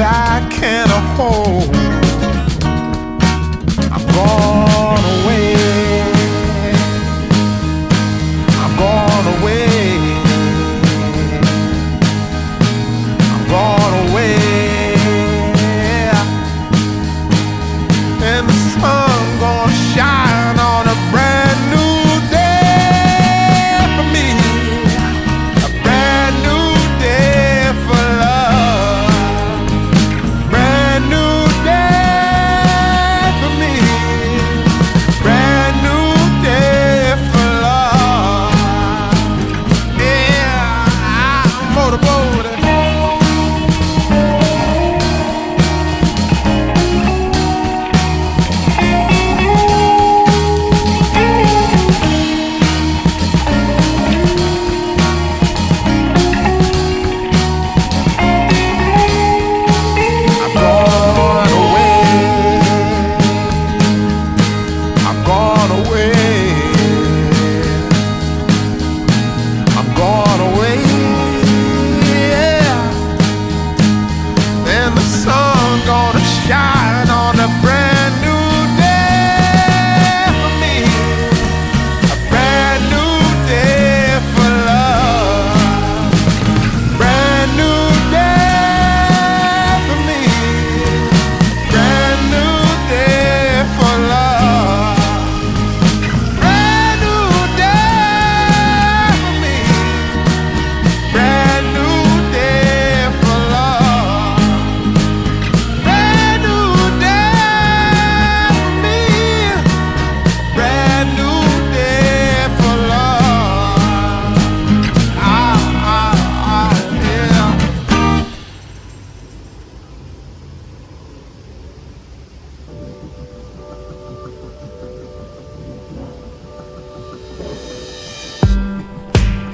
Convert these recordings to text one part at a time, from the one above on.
I can't hold. I'm gone away. I'm gone away. I'm gone away. And the sun gonna shine on a brand new day for me. A brand new day for love. Brand new day for me. Brand new day for love. Yeah, I'm motorboating. Shine on a brand new day for me. A brand new day for love. Brand new day for me. Brand new day for love. Brand new day for me. Brand new day for love. Brand new day for me. Brand new day for love. Yeah.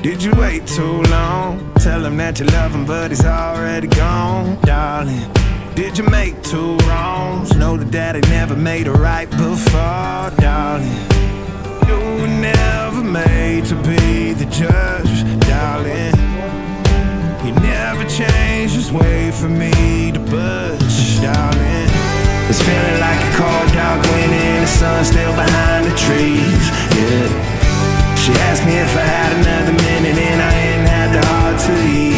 Did you wait too long? Tell him that you love him, but he's already gone, darling. Did you make two wrongs? Know that daddy never made a right before, darling. You were never made to be the judge, darling. He never changed his way for me to budge, darling. It's feeling like a cold dark winter, the sun's still behind the trees, yeah. She asked me if I had another minute and I ain't had the heart to eat,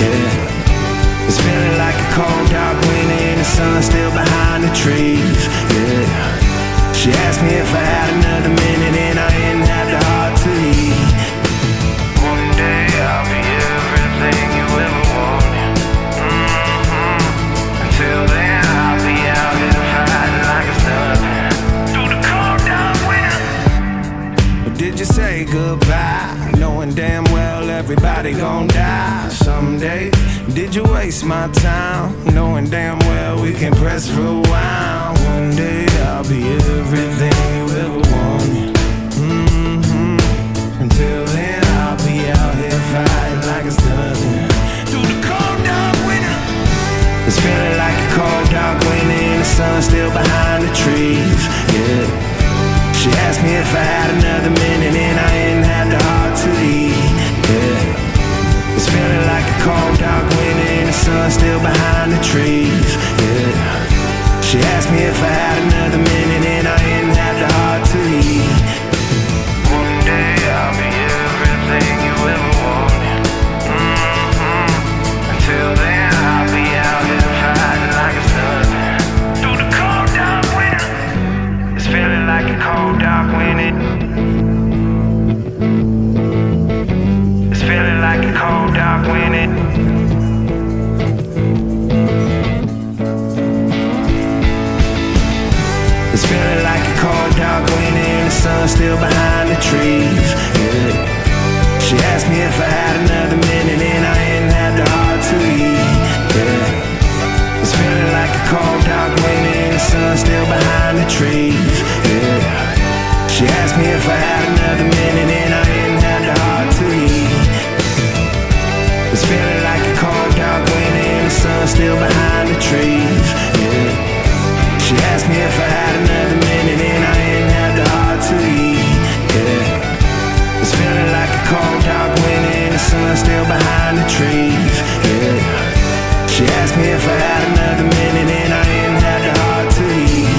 yeah. It's feeling like a cold dark winter and the sun's still behind the trees, yeah. She asked me if I had another minute and I ain't had the heart to eat. One day I'll be everything you ever wanted. Until then I'll be out here fighting like it's nothing. Through the cold dark winter. Did you say goodbye, knowing damn well everybody gon' die someday? Did you waste my time, knowing damn well we can press rewind? One day I'll be everything you ever wanted. Until then I'll be out here fighting like it's nothing. Through the cold dark winter. It's feeling like a cold dark winter and the sun's still behind the trees, yeah. She asked me if I had another minute and I ain't had the heart to eat, yeah. It's feeling like a cold dark winter and the sun's still behind the trees, yeah. She asked me if I had another minute and I ain't had the heart to eat. One day I'll be everything you ever wanted. Until then I'll be out here fighting like it's nothing. Through the cold dark winter. It's feeling like a cold dark winter. It's feeling like a cold dark winter. It's feeling like a cold dark winter and the sun's still behind the trees, yeah. She asked me if I had another minute and I ain't had the heart to eat, yeah. It's feeling like a cold dark winter and the sun's still behind the trees, yeah. She asked me if I had another minute and I ain't had the heart to eat. It's feeling like a cold dark winter and the sun's still behind the trees, yeah. She asked me if I had another minute and I ain't had the heart to eat, yeah. It's feeling like a cold dark winter and the sun's still behind the trees, yeah. She asked me if I had another minute and I ain't had the heart to leave.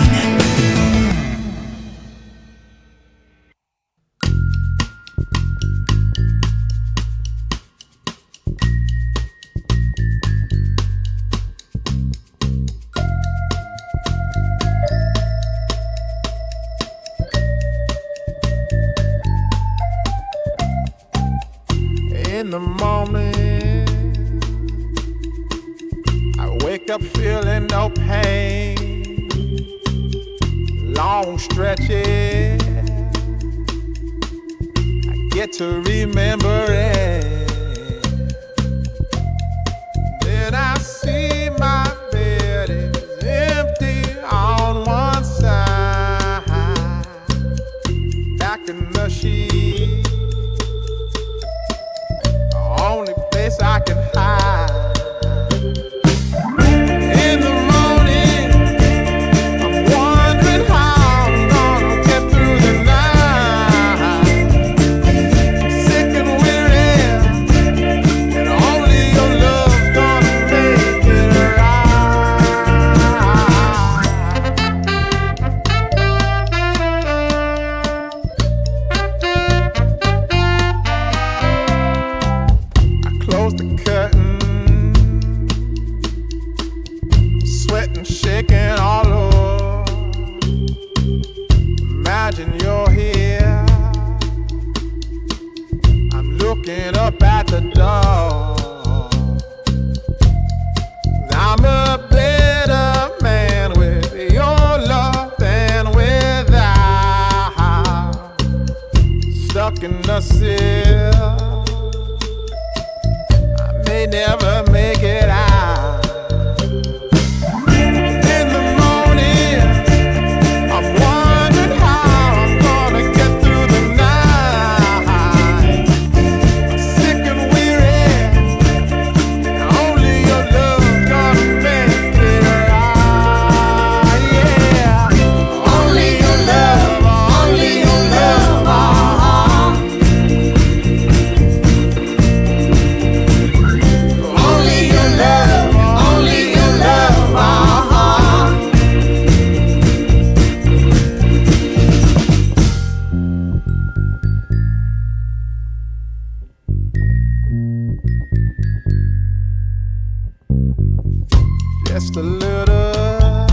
In the morning, I wake up feeling no pain. Long stretches, I get to remember it. Then I see my bed is empty on one side. Back in the sheet, only place I can hide. In the morning, I'm wondering how I'm gonna get through the night. I'm sick and weary, and only your love's gonna make it close the curtain, sweating, shaking all over. Imagine you're here, I'm looking up at the door. I'm a better man with your love than without. Stuck in the cell, may never make it out. In the morning, I'm wondering how I'm gonna get through the night. I'm sick and weary, and only your love's gonna make it right. Yeah, only your love, only your love. Only your love, only your love, Just a little,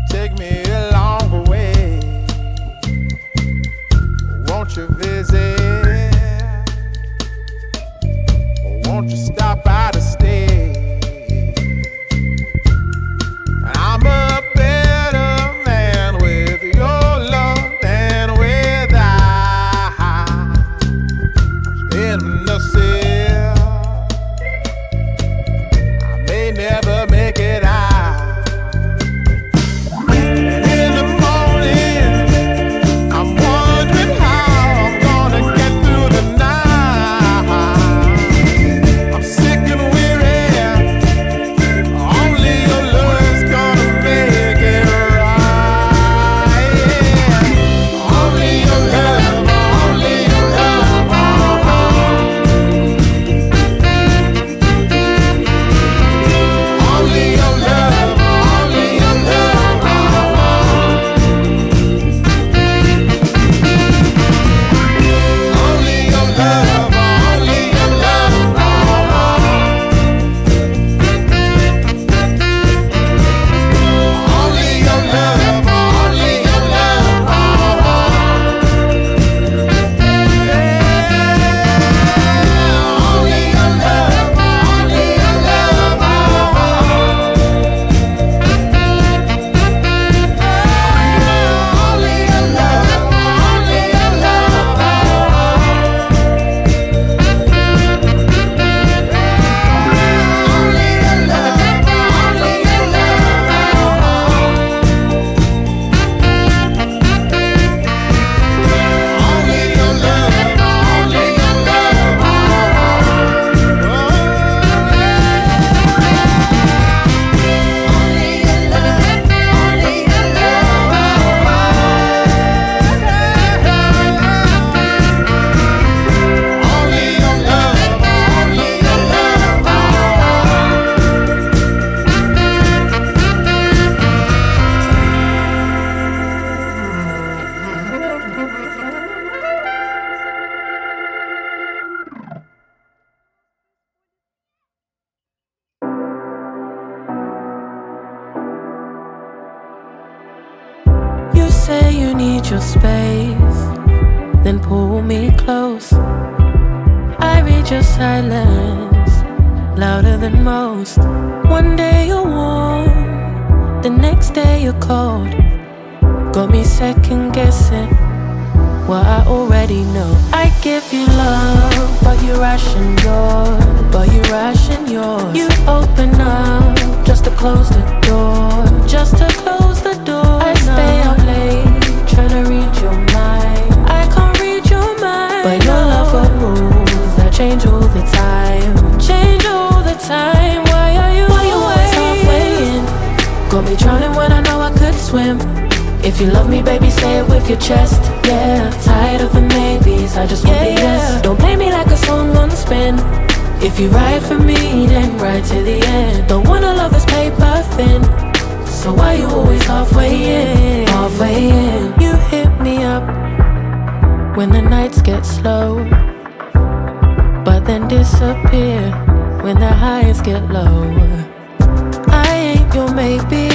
take me along the way. Won't you visit? Won't you stop by to stay? I'm a better man with your love than without. In the cell, I may never make it out. And in the morning, I'm wondering how I'm gonna get through the night. I'm sick and weary, your space, then pull me close. I read your silence, louder than most. One day you're warm, the next day you're cold. Got me second guessing what I already know. I give you love, but you ration yours. But you ration yours. You open up just to close the door. Just to close the door. I stay up late, trying to read your mind. I can't read your mind. But your love got rules that change all the time. Change all the time. Why are you always halfway in? Got me drowning when I know I could swim. If you love me, baby, say it with your chest. Yeah, tired of the maybes, I just want the yes. Don't play me like a song on spin. If you ride for me, then ride to the end. Don't wanna love this paper thin. So why you always halfway in? Halfway in. You hit me up when the nights get slow, but then disappear when the highs get low. I ain't your maybe.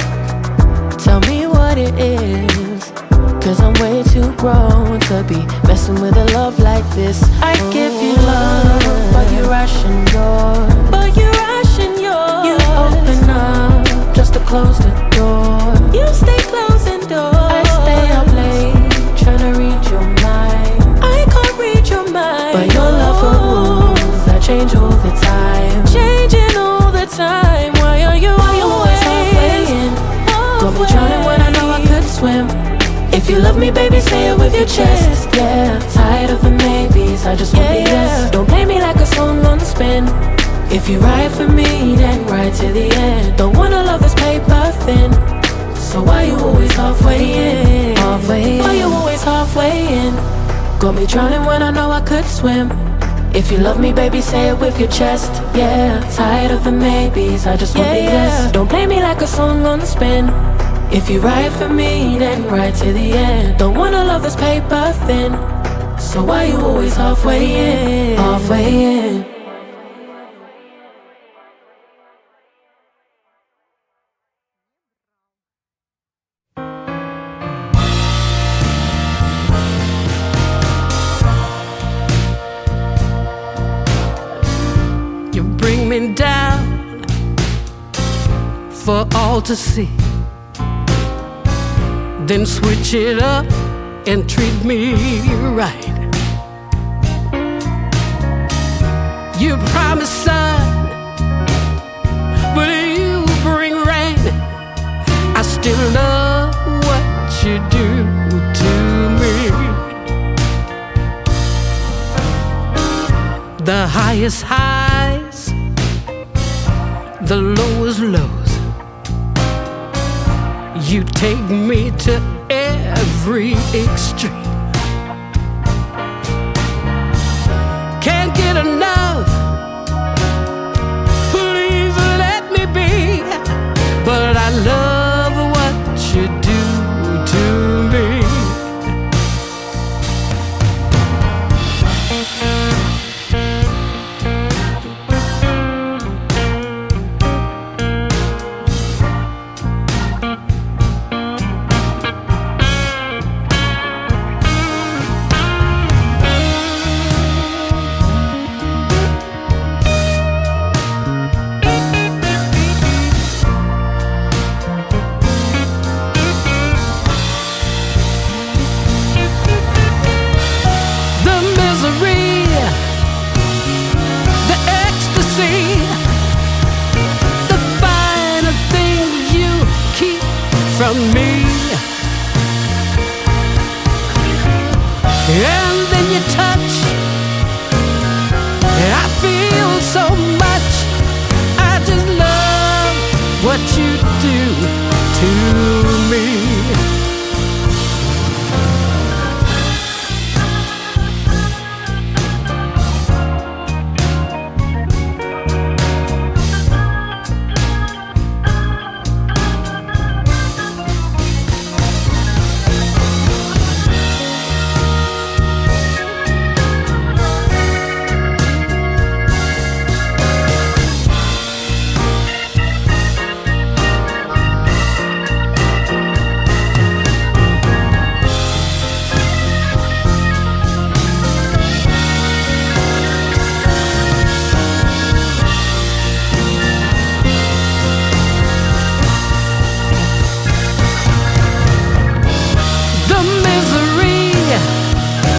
Tell me what it is, 'cause I'm way too grown to be messing with a love like this. I give you love, but you ration yours. But you ration yours. You open up just to close the door. You stay closing doors. I stay up late, trying to read your mind. I can't read your mind. But your love got rules that change all the time. Changing all the time. Why are you always halfway in? Got me drowning when I know I could swim. If you love me, baby, say it with your chest. Yeah, tired of the maybes, I just want the yes. Don't play me like a song on spin. If you ride for me, then ride to the end. Don't wanna love this paper thin. So why you always halfway in? Halfway in. Why you always halfway in? Got me drowning when I know I could swim. If you love me, baby, say it with your chest. Yeah, tired of the maybes, I just want the yes. Don't play me like a song on spin. If you ride for me, then ride to the end. Don't wanna love this paper thin. So why you always halfway in? Halfway in. You bring me down for all to see, then switch it up and treat me right. You promise sun, but you bring rain. I still love what you do to me. The highest highs, the lowest lows. You take me to every extreme. Can't get enough, please let me be. But I love what you do to me. From me, and then you touch, I feel so much. I just love what you do to